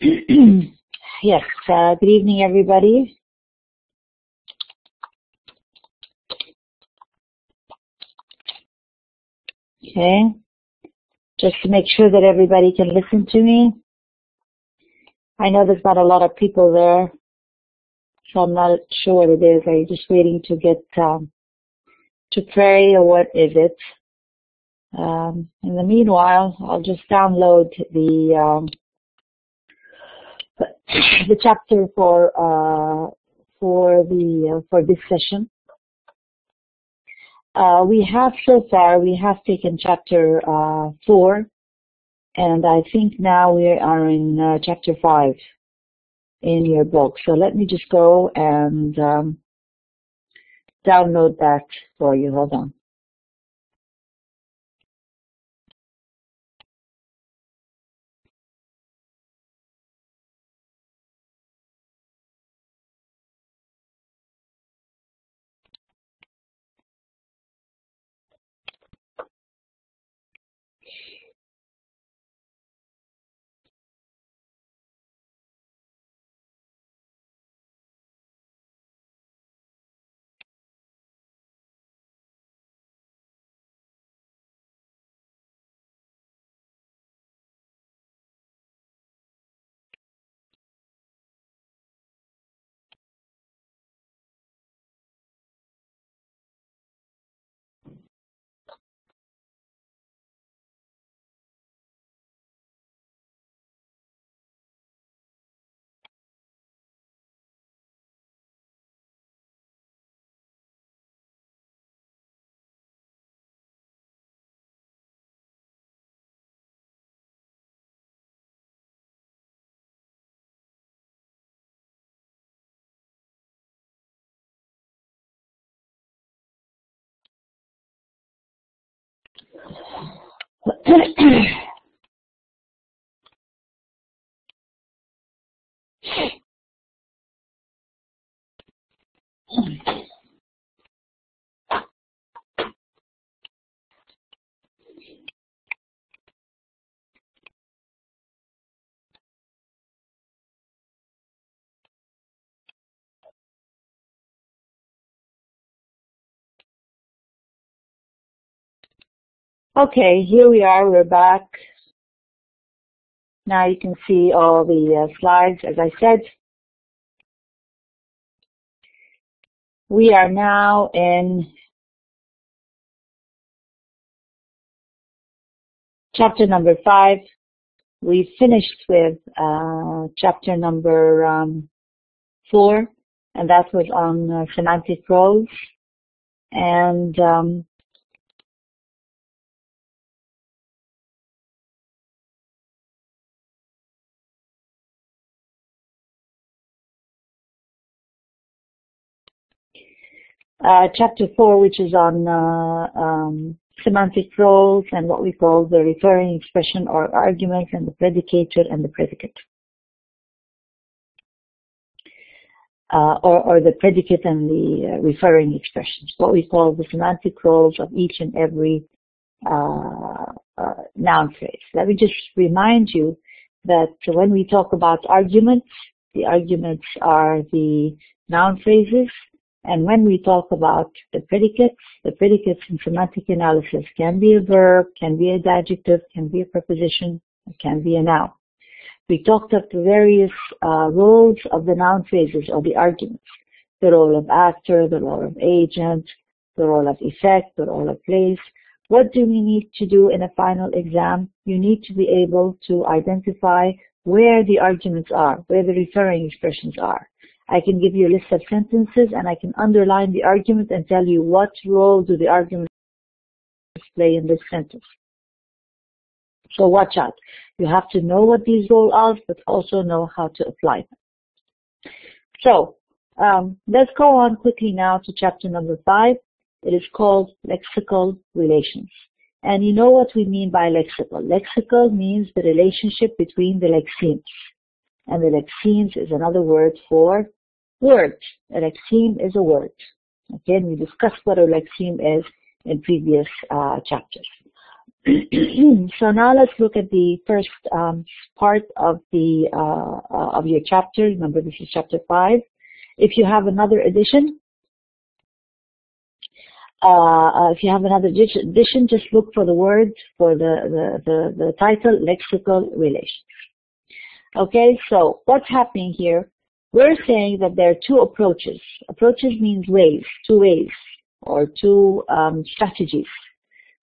Yes, good evening, everybody. Okay, just to make sure that everybody can listen to me. I know there's not a lot of people there, so I'm not sure what it is. Are you just waiting to get to pray, or what is it? In the meanwhile, I'll just download the chapter for this session. We have taken chapter 4, and I think now we are in chapter 5 in your book. So let me just go and download that for you. Hold on. Okay, here we are. We're back. Now you can see all the slides. As I said, we are now in chapter number 5. We finished with chapter number 4, and that was on semantic roles. And chapter 4, which is on semantic roles and what we call the referring expression or argument, and the predicator and the predicate. Or the predicate and the referring expressions, what we call the semantic roles of each and every noun phrase. Let me just remind you that when we talk about arguments, the arguments are the noun phrases, and when we talk about the predicates in semantic analysis can be a verb, can be an adjective, can be a preposition, it can be a noun. We talked of the various roles of the noun phrases or the arguments. The role of actor, the role of agent, the role of effect, the role of place. What do we need to do in a final exam? You need to be able to identify where the arguments are, where the referring expressions are. I can give you a list of sentences and I can underline the argument and tell you what role do the arguments play in this sentence. So watch out. You have to know what these roles are, but also know how to apply them. So let's go on quickly now to chapter number 5. It is called lexical relations. And you know what we mean by lexical. Lexical means the relationship between the lexemes. And the lexemes is another word for word. A lexeme is a word. Okay, and we discussed what a lexeme is in previous chapters. So now let's look at the first part of your chapter. Remember, this is chapter 5. If you have another edition, just look for the word for the title, lexical relations. Okay, so what's happening here? We're saying that there are two approaches. Approaches means ways, two ways, or two strategies.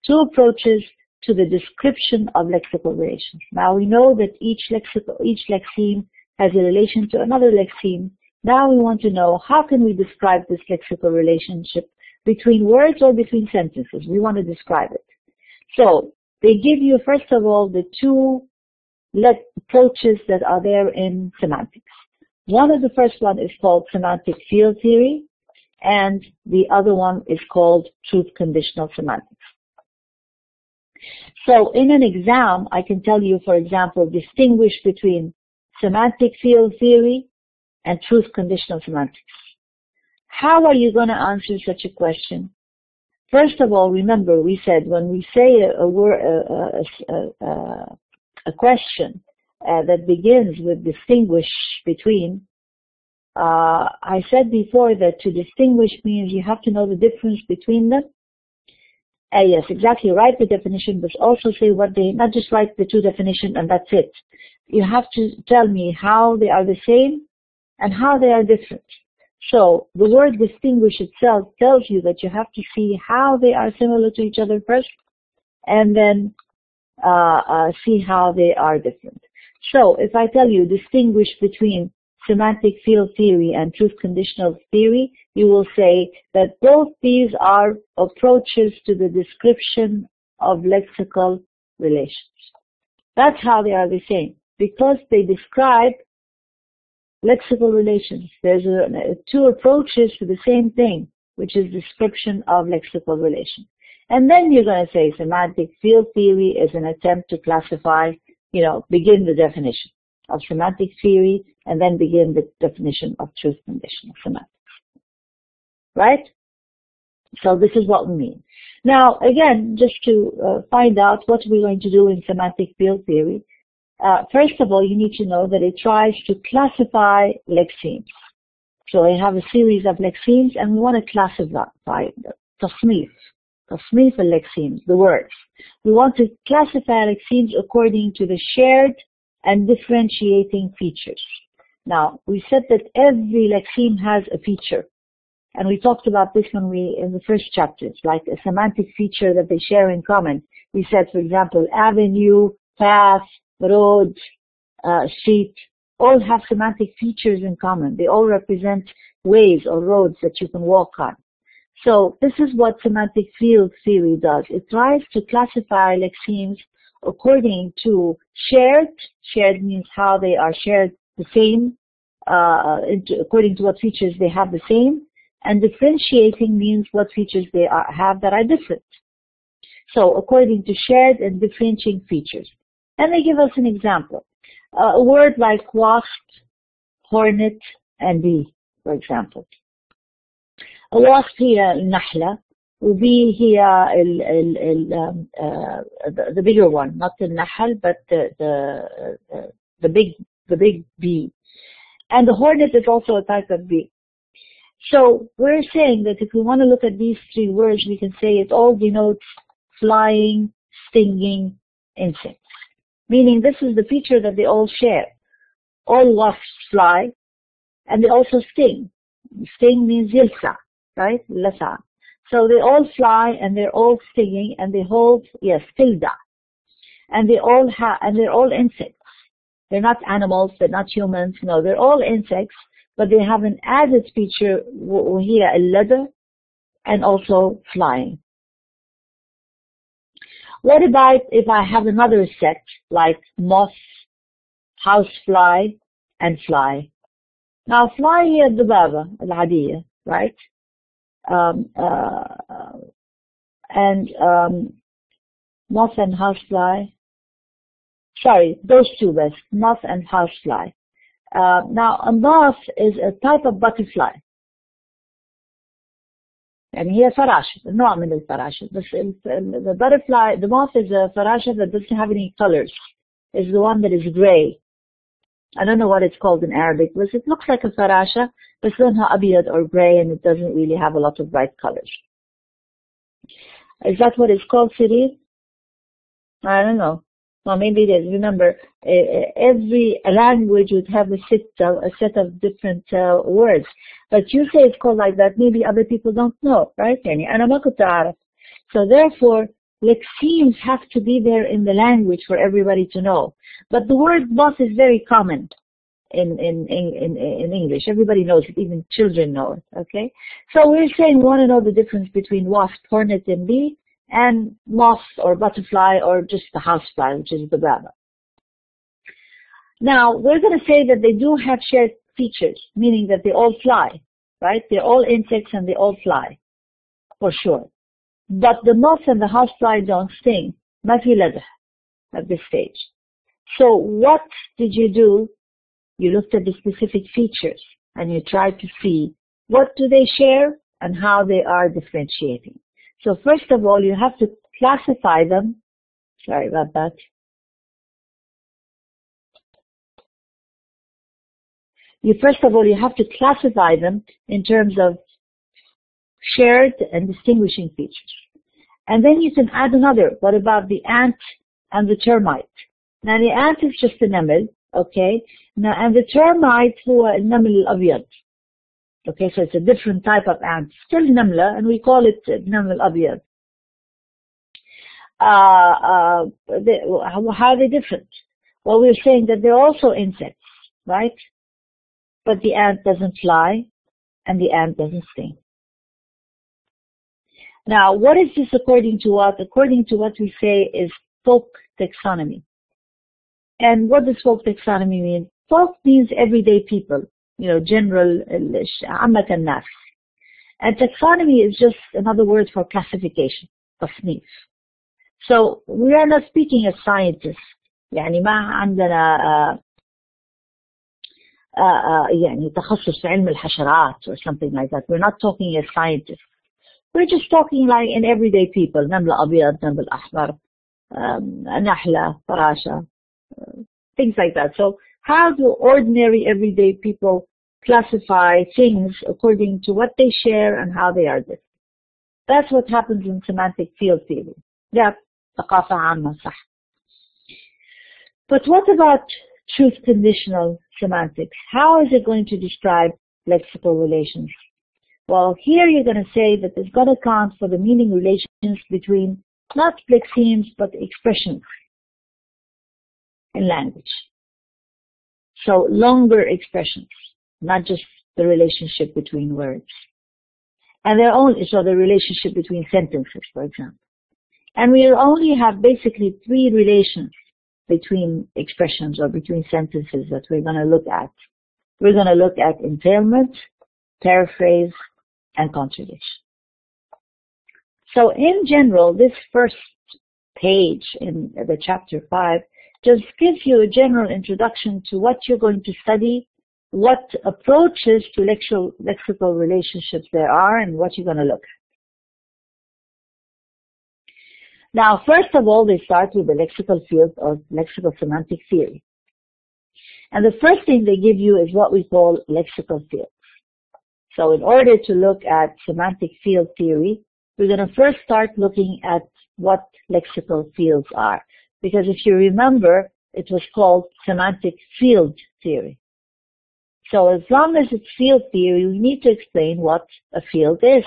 Two approaches to the description of lexical relations. Now we know that each lexeme has a relation to another lexeme. Now we want to know, how can we describe this lexical relationship between words or between sentences? We want to describe it. So they give you, first of all, the two approaches that are there in semantics. The first one is called semantic field theory, and the other one is called truth conditional semantics. So in an exam, I can tell you, for example, distinguish between semantic field theory and truth conditional semantics. How are you going to answer such a question? First of all, remember, we said when we say a question that begins with distinguish between, I said before that to distinguish means you have to know the difference between them. Yes, exactly. Write the definition, but also say what they, not just write the two definitions and that's it. You have to tell me how they are the same and how they are different. So the word distinguish itself tells you that you have to see how they are similar to each other first, and then see how they are different. So if I tell you distinguish between semantic field theory and truth conditional theory, you will say that both these are approaches to the description of lexical relations. That's how they are the same, because they describe lexical relations. There's two approaches to the same thing, which is description of lexical relations. And then you're going to say semantic field theory is an attempt to classify, begin the definition of semantic theory and then begin the definition of truth conditional semantics. Right? So this is what we mean. Now, again, just to find out what we're going to do in semantic field theory, first of all, you need to know that it tries to classify lexemes. So I have a series of lexemes, and we want to classify them. Tasnif al-lexemes, the words. We want to classify lexemes according to the shared and differentiating features. Now, we said that every lexeme has a feature. And we talked about this in the first chapters, like a semantic feature that they share in common. We said, for example, avenue, path, road, street, all have semantic features in common. They all represent ways or roads that you can walk on. So this is what semantic field theory does. It tries to classify lexemes according to shared means how they are shared the same, according to what features they have the same, and differentiating means what features they have that are different. So according to shared and differentiating features. And they give us an example. A word like wasp, hornet, and bee, for example. A wasp here, النحلة, وبee here, the bigger one, not the nahl, but the big bee. And the hornet is also a type of bee. So we're saying that if we want to look at these three words, we can say it all denotes flying, stinging insects. Meaning this is the feature that they all share. All wasps fly, and they also sting. Sting means yilsa, right? Lasa. So they all fly, and they're all stinging, and they hold, tilda. And they're all insects. They're not animals, they're not humans, no, they're all insects, but they have an added feature here, al-ladr, and also flying. What about if I have another set like moth, housefly, and fly? Now fly here, dubaba, al-adiyya, right? Moth and housefly. Sorry, those two best, moth and housefly. Now a moth is a type of butterfly. يعني هي فراشة نوع من الفراشة بس the butterfly the moth is a فراشة that doesn't have any colors. It's the one that is gray. I don't know what it's called in Arabic, but it looks like a فراشة بس لونها أبيض or gray and it doesn't really have a lot of bright colors. Is that what it's called, Siri? I don't know. Well, maybe it is. Remember, every language would have a set of different words. But you say it's called like that. Maybe other people don't know, right? يعني أنا ما كنت أعرف. So therefore, lexemes have to be there in the language for everybody to know. But the word moth is very common in English. Everybody knows it. Even children know it. Okay. So we're saying we want to know the difference between wasp, hornet, and bee, and moth or butterfly or just the housefly, which is the baba. Now, we're going to say that they do have shared features, meaning that they all fly, right? They're all insects and they all fly, for sure. But the moth and the housefly don't sting. ما في لدغ at this stage. So what did you do? You looked at the specific features and you tried to see what do they share and how they are differentiating. So first of all, you have to classify them. Sorry about that. First of all, you have to classify them in terms of shared and distinguishing features. And then you can add another. What about the ant and the termite? Now the ant is just a نمل, okay? Now, and the termite هو النمل الأبيض. Okay, so it's a different type of ant. Still نملة, and we call it النمل الأبيض. How are they different? Well, we're saying that they're also insects, right? But the ant doesn't fly, and the ant doesn't sting. Now, what is this according to what? According to what we say is folk taxonomy. And what does folk taxonomy mean? Folk means everyday people, general, عامة الناس. And taxonomy is just another word for classification, تصنيف. So we are not speaking as scientists. يعني ما عندنا يعني تخصص في علم الحشرات or something like that. We're not talking as scientists. We're just talking like in everyday people. نمل أبيض, نمل أحمر, نحلة, فراشة, things like that. So how do ordinary everyday people classify things according to what they share and how they are different? That's what happens in semantic field theory. Yeah, ثقافة عامة صح. But what about truth conditional semantics? How is it going to describe lexical relations? Well, here you're going to say that it's going to account for the meaning relations between not lexemes but expressions in language. So longer expressions, not just the relationship between words. And so the relationship between sentences, for example. And we'll only have basically three relations between expressions or between sentences that we're going to look at. We're going to look at entailment, paraphrase, and contradiction. So in general, this first page in the chapter 5 just gives you a general introduction to what you're going to study, what approaches to lexical relationships there are, and what you're going to look at. Now, first of all, they start with the lexical field or lexical semantic theory. And the first thing they give you is what we call lexical fields. So in order to look at semantic field theory, we're going to first start looking at what lexical fields are. Because if you remember, it was called semantic field theory. So as long as it's field theory, we need to explain what a field is.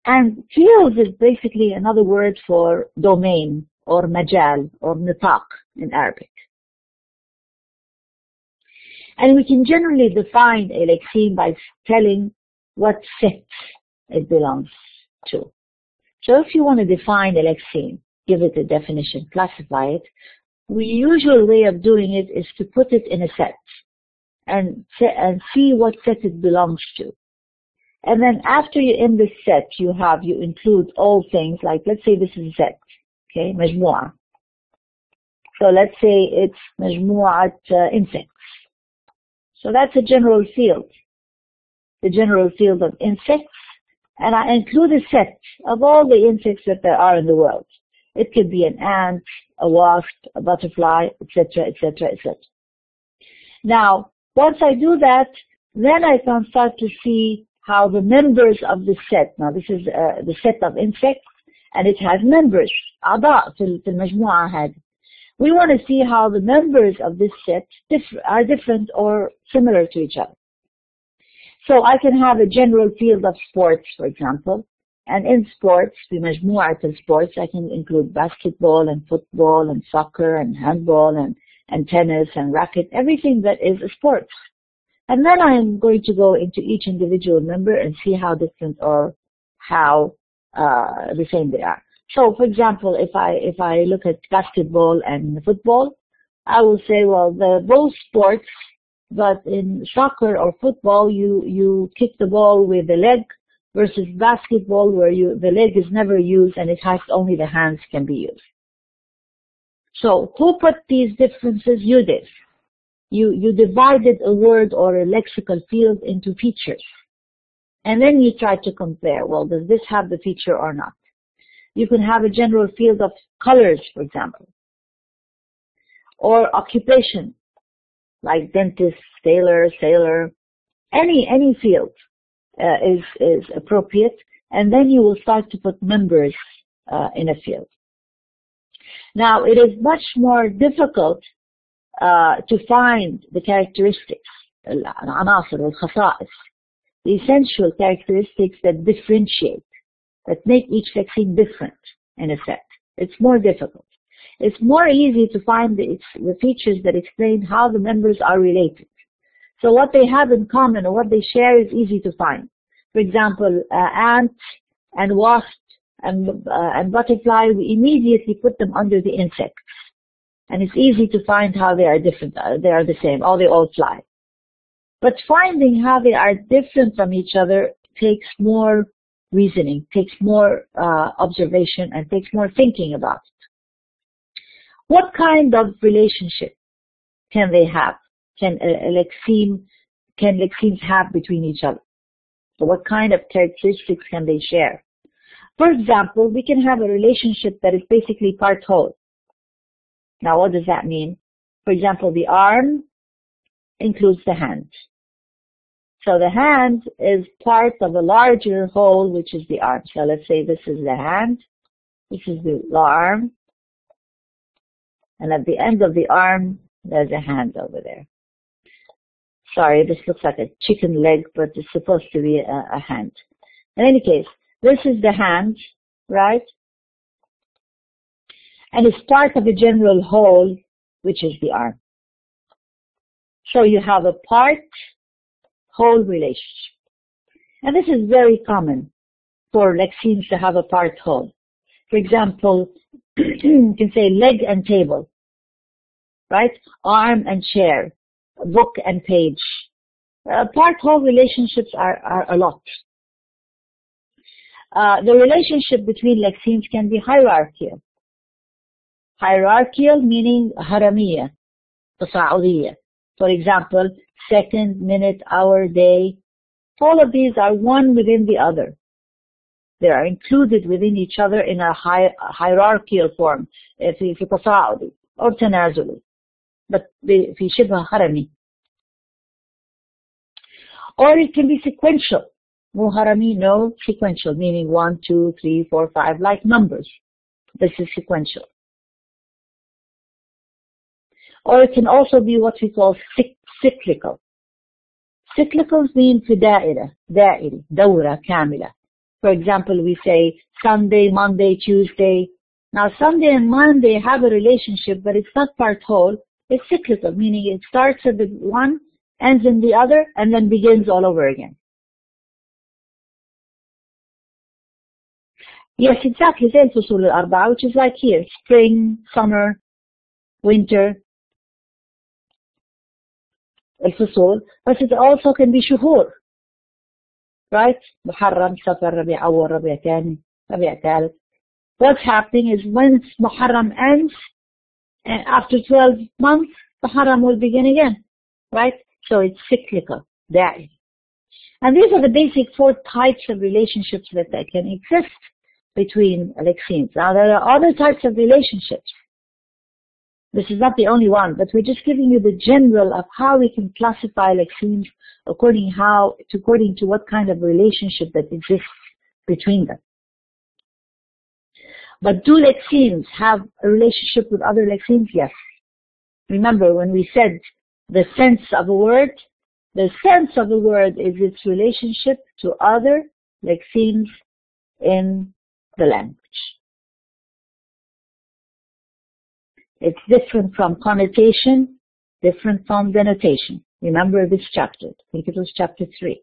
And field is basically another word for domain or majal or nitaq in Arabic. And we can generally define a lexeme by telling what set it belongs to. So if you want to define a lexeme, give it a definition, classify it, the usual way of doing it is to put it in a set and see what set it belongs to. And then after you're in this set, you include all things, like let's say this is a set, okay, مجموعة. So let's say it's مجموعة insects. So that's a general field. the general field of insects, and I include a set of all the insects that there are in the world. It could be an ant, a wasp, a butterfly, etc., etc., etc. Now, once I do that, then I can start to see how the members of the set, now this is the set of insects, and it has members, أعضاء في المجموعة هذه. We want to see how the members of this set are different or similar to each other. So I can have a general field of sports, for example, and in sports, في مجموعة sports, I can include basketball and football and soccer and handball and tennis and racket, everything that is a sport. And then I'm going to go into each individual member and see how different or how the same they are. So, for example, if I look at basketball and football, I will say, well, they're both sports, but in soccer or football, you kick the ball with the leg, versus basketball where the leg is never used and it has only the hands can be used. So, who put these differences? You did. You divided a word or a lexical field into features. And then you try to compare, well, does this have the feature or not? You can have a general field of colors, for example, or occupation, like dentist, tailor, sailor, any field is appropriate, and then you will start to put members in a field. Now, it is much more difficult to find the characteristics, العناصر والخصائص, the essential characteristics that differentiate, that make each vaccine different in effect. It's more difficult. It's more easy to find the features that explain how the members are related. So what they have in common or what they share is easy to find. For example, ants and wasps and butterfly, we immediately put them under the insects. And it's easy to find how they are different. They are the same, or they all fly. But finding how they are different from each other takes more reasoning, takes more observation, and takes more thinking about it. What kind of relationship can they have? Can lexemes have between each other? So what kind of characteristics can they share? For example, we can have a relationship that is basically part whole. Now, what does that mean? For example, the arm includes the hand. So the hand is part of a larger whole, which is the arm. So let's say this is the hand, this is the arm, and at the end of the arm, there's a hand over there. Sorry, this looks like a chicken leg, but it's supposed to be a hand. In any case, this is the hand, right? And it's part of a general whole, which is the arm. So you have a part-whole relationship. And this is very common for lexemes to have a part-whole. For example, you can say leg and table, right? Arm and chair, book and page. Part-whole relationships are a lot. The relationship between lexemes can be hierarchical. Hierarchical meaning haramiyya, tasa'udiyya. For example, second, minute, hour, day. All of these are one within the other. They are included within each other in a hierarchical form, في تصاعدي or تنازلي, but في شبه هرمي. Or it can be sequential. No harami, no sequential, meaning 1, 2, 3, 4, 5, like numbers. This is sequential. Or it can also be what we call cyclical. Cyclicals mean في دائرة, دائري, دورة كاملة. For example, we say Sunday, Monday, Tuesday. Now Sunday and Monday have a relationship, but it's not part whole. It's cyclical, meaning it starts at the one, ends in the other, and then begins all over again. Yes, exactly. زي الفصول الأربعة, which is like here, spring, summer, winter. الفصول, but it also can be شهور, right? محرم, صفر, ربيع أول, ربيع ثاني, ربيع ثالث. What's happening is when Muharram ends, and after 12 months, Muharram will begin again, right? So it's cyclical, دائري. And these are the basic 4 types of relationships that can exist between lexemes. Now, there are other types of relationships. This is not the only one, but we're just giving you the general of how we can classify lexemes according to what kind of relationship that exists between them. But do lexemes have a relationship with other lexemes? Yes. Remember when we said the sense of a word? The sense of a word is its relationship to other lexemes in the language. It's different from connotation, different from denotation. Remember this chapter. I think it was chapter 3.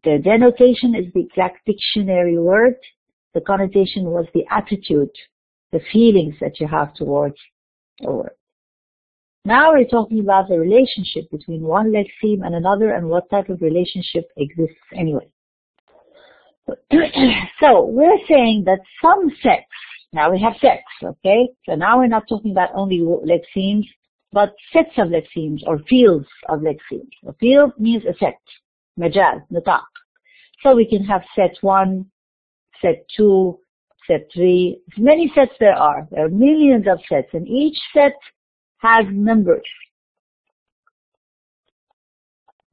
The denotation is the exact dictionary word. The connotation was the attitude, the feelings that you have towards a word. Now we're talking about the relationship between one lexeme and another and what type of relationship exists anyway. So we're saying that some sets, now we have sets, okay? So now we're not talking about only lexemes, but sets of lexemes or fields of lexemes. A field means a set, majal, nitaq. So we can have set 1, set 2, set 3, as many sets there are. There are millions of sets, and each set has members,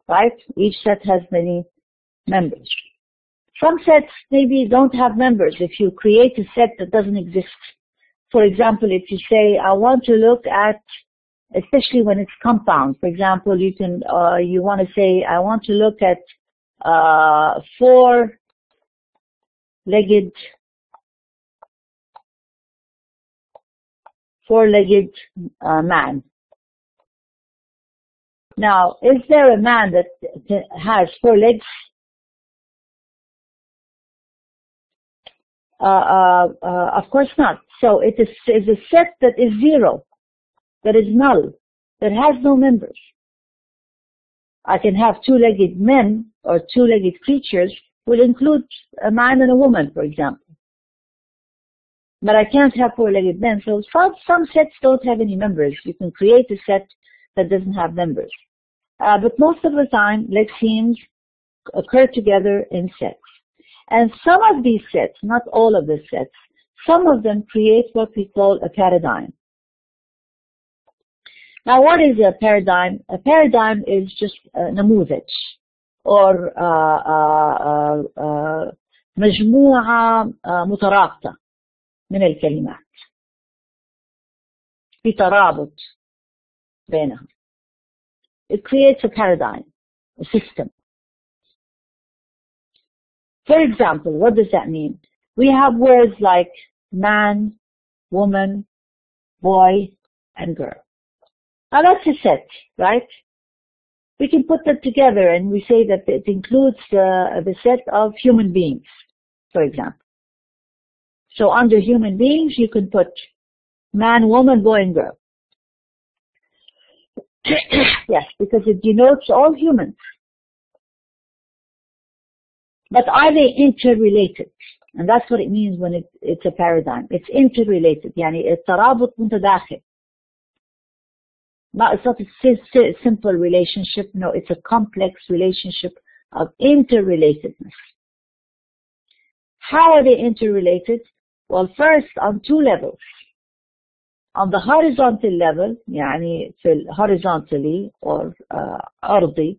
right? Each set has many members. Some sets maybe don't have members if you create a set that doesn't exist. For example, if you say, I want to look at, especially when it's compound, for example, you want to say, I want to look at four-legged man. Now, is there a man that has 4 legs? Of course not. So it is a set that is 0, that is null, that has no members. I can have 2-legged men or 2-legged creatures will include a man and a woman, for example. But I can't have 4-legged men. So some sets don't have any members. You can create a set that doesn't have members. But most of the time, lexemes occur together in sets. And some of these sets, not all of the sets, some of them create what we call a paradigm. Now, what is a paradigm? A paradigm is just نموذج or مجموعة مترابطة من الكلمات في ترابط بينها. It creates a paradigm, a system. For example, what does that mean? We have words like man, woman, boy, and girl. Now that's a set, right? We can put that together and we say that it includes the set of human beings, for example. So under human beings, you can put man, woman, boy, and girl. Yes, because it denotes all humans. But are they interrelated? And that's what it means when it's a paradigm. It's interrelated. يعني الترابط متداخل. It's not a simple relationship. No, it's a complex relationship of interrelatedness. How are they interrelated? Well, first on 2 levels. On the horizontal level, يعني horizontally or أرضي,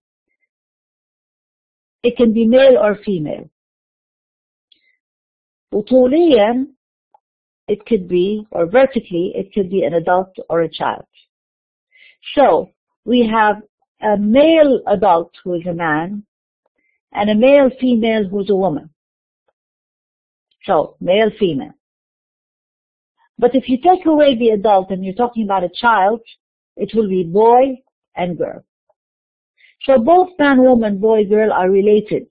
it can be male or female. وطوليا, it could be, or vertically, it could be an adult or a child. So we have a male adult who is a man and a male female who is a woman. So male, female. But if you take away the adult and you're talking about a child, it will be boy and girl. So both man, woman, boy, girl are related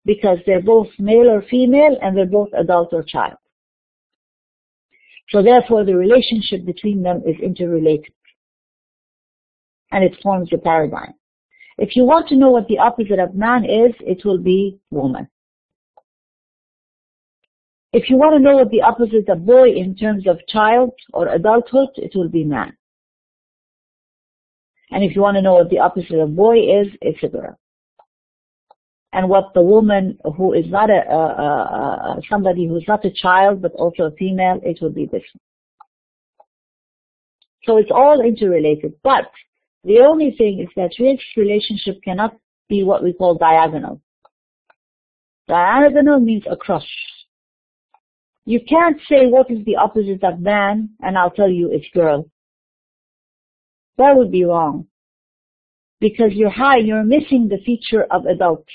because they're both male or female and they're both adult or child. So therefore the relationship between them is interrelated. And it forms a paradigm. If you want to know what the opposite of man is, it will be woman. If you want to know what the opposite of boy in terms of child or adulthood, it will be man. And if you want to know what the opposite of boy is, it's a girl. and what the woman who is not somebody who's not a child but also a female, it would be different. So it's all interrelated. But the only thing is that this relationship cannot be what we call diagonal. Diagonal means across. You can't say what is the opposite of man and I'll tell you it's girl. That would be wrong. Because you're missing the feature of adult.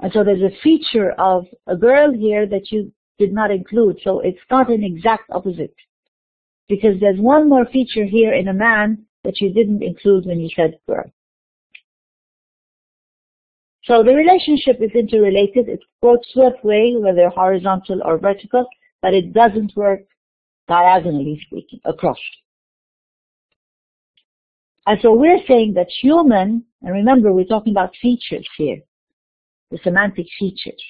And so there's a feature of a girl here that you did not include. So it's not an exact opposite. Because there's one more feature here in a man that you didn't include when you said girl. So the relationship is interrelated. It works both ways, whether horizontal or vertical, but it doesn't work diagonally speaking, across. And so we're saying that human, and remember we're talking about features here, the semantic features.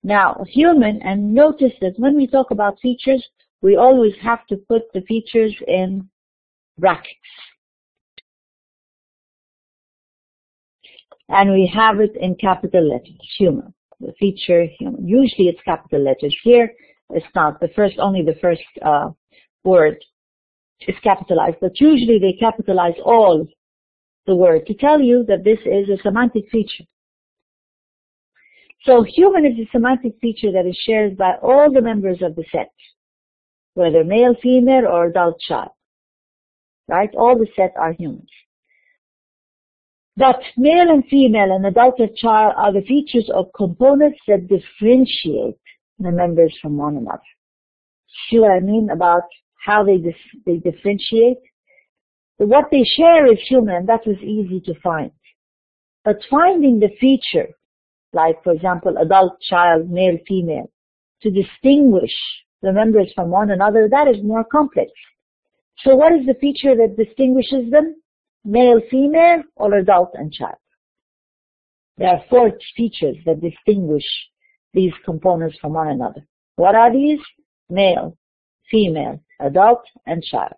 Now, human, and notice that when we talk about features, we always have to put the features in brackets. And we have it in capital letters, human, the feature human. Usually it's capital letters. Here it's not. Only the first word is capitalized, but usually they capitalize all the word to tell you that this is a semantic feature. So human is a semantic feature that is shared by all the members of the set, whether male, female, or adult child. Right? All the set are humans. But male and female and adult and child are the features of components that differentiate the members from one another. See what I mean about how they differentiate? What they share is human, that was easy to find. But finding the feature, like for example adult, child, male, female, to distinguish the members from one another, that is more complex. So what is the feature that distinguishes them? Male, female, or adult and child. There are 4 features that distinguish these components from one another. What are these? Male, female, adult, and child.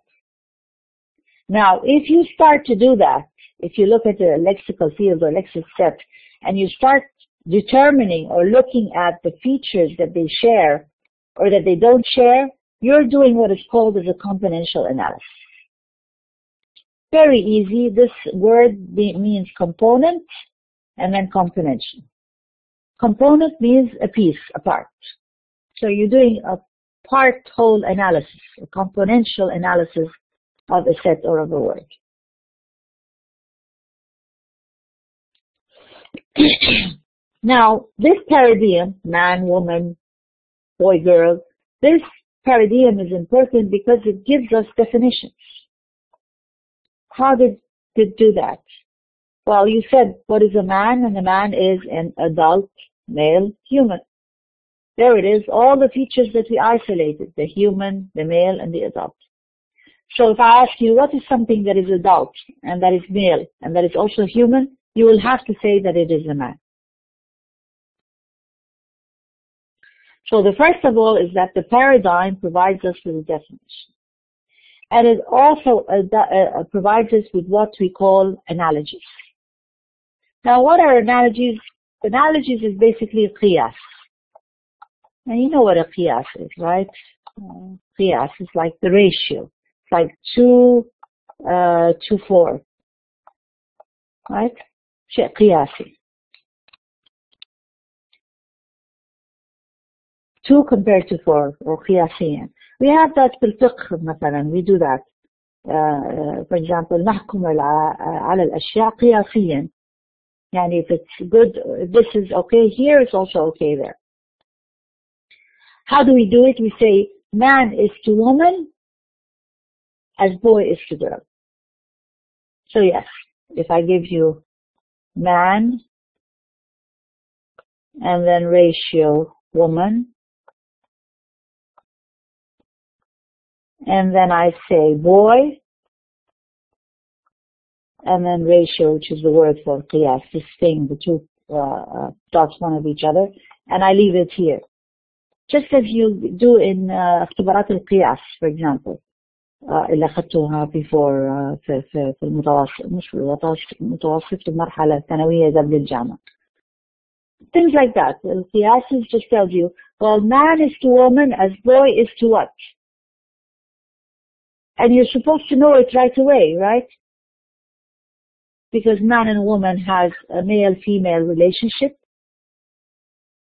Now, if you start to do that, if you look at the lexical field or lexical set, and you start determining or looking at the features that they share or that they don't share, you're doing what is called as a componential analysis. Very easy. This word means component and then componential. Component means a piece, a part. So you're doing a part-whole analysis, a componential analysis of a set or of a word. Now, this paradigm, man, woman, boy, girl, this paradigm is important because it gives us definitions. How did it do that? Well, you said, what is a man? And a man is an adult, male, human. There it is, all the features that we isolated, the human, the male, and the adult. So if I ask you, what is something that is adult, and that is male, and that is also human, you will have to say that it is a man. So the first of all is that the paradigm provides us with a definition. And it also provides us with what we call analogies. Now, what are analogies? Analogies is basically a qiyas. And you know what a qiyas is, right? Qiyas is like the ratio. It's like 2 to 4. Right? شيء قياسي. 2 compared to 4, or قياسيا. We have that بالفقه مثلا, we do that. For example, نحكم على الأشياء قياسيا. يعني if it's good, if this is okay here, it's also okay there. How do we do it? We say man is to woman as boy is to girl. So yes, if I give you man and then ratio woman, and then I say boy, and then ratio, which is the word for qiyas, this thing, the 2 dots one of each other, and I leave it here. Just as you do in اختبارات القياس, for example. اللي أخذتوها before في المتوسط، مش في المتوسط، في المرحلة الثانوية قبل الجامعة. Things like that. القياسز just tells you, well, man is to woman as boy is to what? And you're supposed to know it right away, right? Because man and woman has a male-female relationship,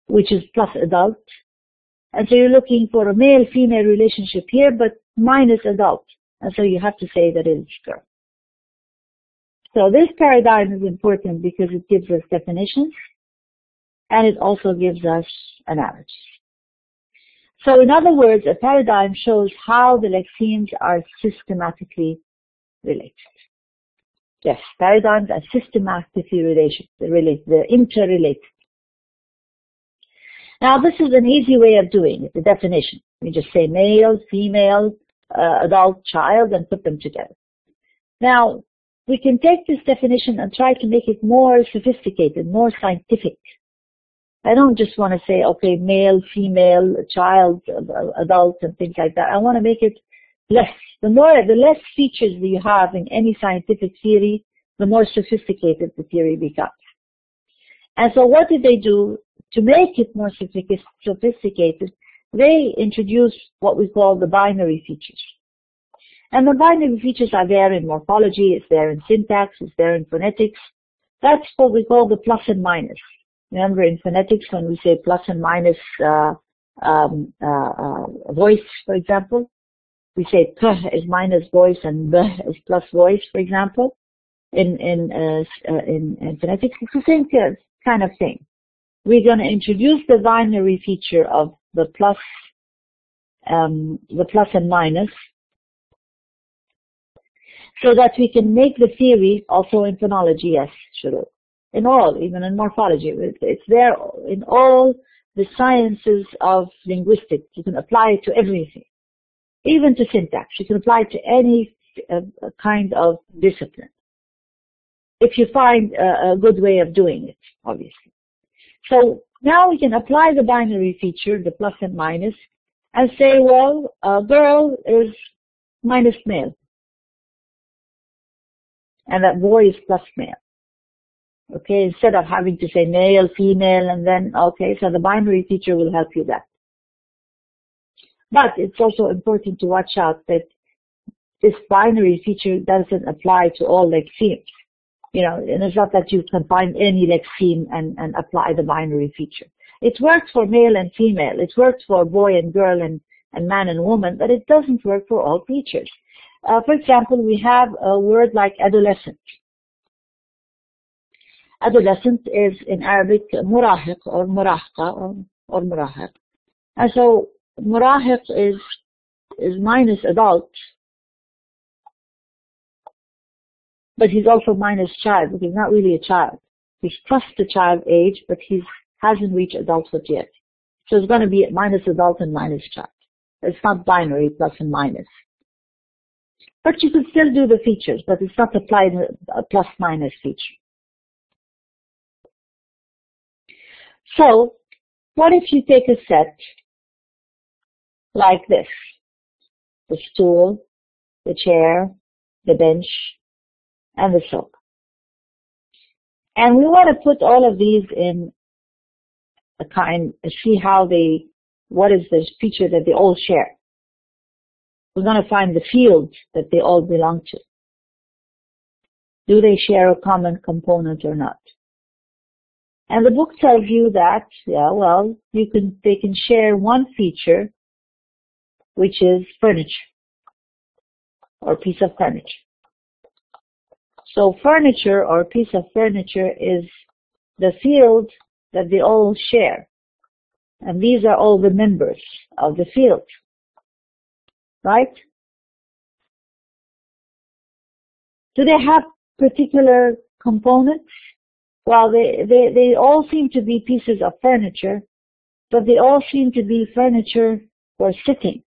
which is plus adult. And so you're looking for a male-female relationship here, but minus adult. And so you have to say that it's girl. So this paradigm is important because it gives us definitions, and it also gives us analogies. So in other words, a paradigm shows how the lexemes are systematically related. Yes, paradigms are systematically related, they're interrelated. Now this is an easy way of doing it, the definition. We just say male, female, adult, child, and put them together. Now, we can take this definition and try to make it more sophisticated, more scientific. I don't just want to say, okay, male, female, child, adult, and things like that. I want to make it less. The less features that you have in any scientific theory, the more sophisticated the theory becomes. And so what did they do? To make it more sophisticated, they introduced what we call the binary features. And the binary features are there in morphology, it's there in syntax, it's there in phonetics. That's what we call the plus and minus. Remember in phonetics when we say plus and minus voice, for example, we say p is minus voice and b is plus voice, for example. In phonetics, it's the same kind of thing. We're going to introduce the binary feature of the plus and minus, so that we can make the theory also in phonology, yes, sure. In all, even in morphology, it's there in all the sciences of linguistics. You can apply it to everything, even to syntax. You can apply it to any kind of discipline, if you find a good way of doing it, obviously. So now we can apply the binary feature, the plus and minus, and say, well, a girl is minus male, and that boy is plus male. Okay, instead of having to say male, female, and then, okay, so the binary feature will help you that. But it's also important to watch out that this binary feature doesn't apply to all lexemes. You know, and it's not that you can find any lexeme and apply the binary feature. It works for male and female. It works for boy and girl and man and woman, but it doesn't work for all features. For example, we have a word like adolescent. Adolescent is in Arabic murahiq or murahqa or murahiq. And so murahiq is minus adult, but he's also minus child, because he's not really a child. He's plus the child age, but he hasn't reached adulthood yet. So it's going to be minus adult and minus child. It's not binary, plus and minus. But you can still do the features, but it's not applied a plus minus feature. So, what if you take a set like this? The stool, the chair, the bench, and the soap. And we want to put all of these in a see how what is the feature that they all share. We're going to find the field that they all belong to. Do they share a common component or not? And the book tells you that, yeah, well, they can share one feature, which is furniture, or piece of furniture. So furniture or piece of furniture is the field that they all share. And these are all the members of the field. Right? Do they have particular components? Well, they all seem to be pieces of furniture, but they all seem to be furniture for sitting.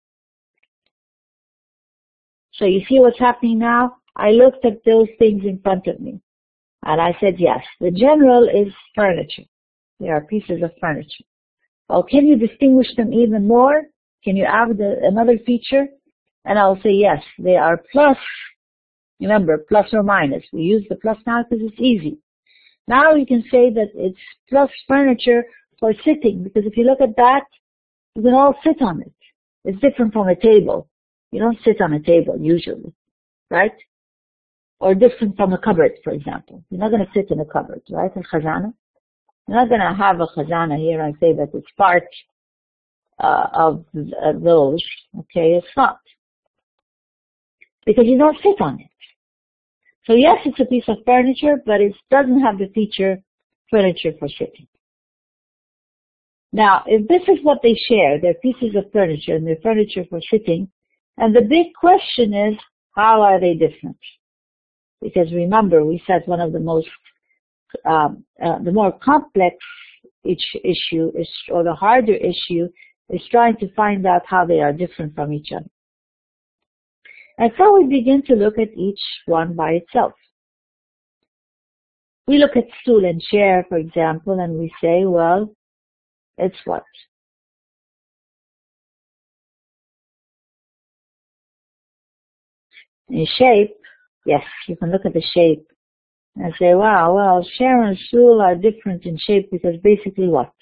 So you see what's happening now? I looked at those things in front of me, and I said, yes, the general is furniture. They are pieces of furniture. Well, can you distinguish them even more? Can you add another feature? And I'll say, yes, they are plus. Remember, plus or minus. We use the plus now because it's easy. Now you can say that it's plus furniture for sitting, because if you look at that, you can all sit on it. It's different from a table. You don't sit on a table usually, right? Or different from a cupboard, for example. You're not going to sit in a cupboard, right? A khazana. You're not going to have a khazana here and say that it's part of those. Okay, it's not. Because you don't sit on it. So yes, it's a piece of furniture, but it doesn't have the feature furniture for sitting. Now, if this is what they share, their pieces of furniture and their furniture for sitting, and the big question is, how are they different? Because remember, we said one of the most, the more complex issue is, or the harder issue is trying to find out how they are different from each other. And so we begin to look at each one by itself. We look at stool and chair, for example, and we say, well, it's what? In shape, yes, you can look at the shape and say, wow, well, chair and stool are different in shape because basically what?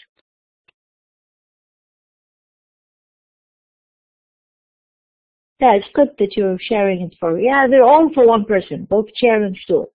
Yeah, it's good that you're sharing it for, yeah, they're all for one person, both chair and stool.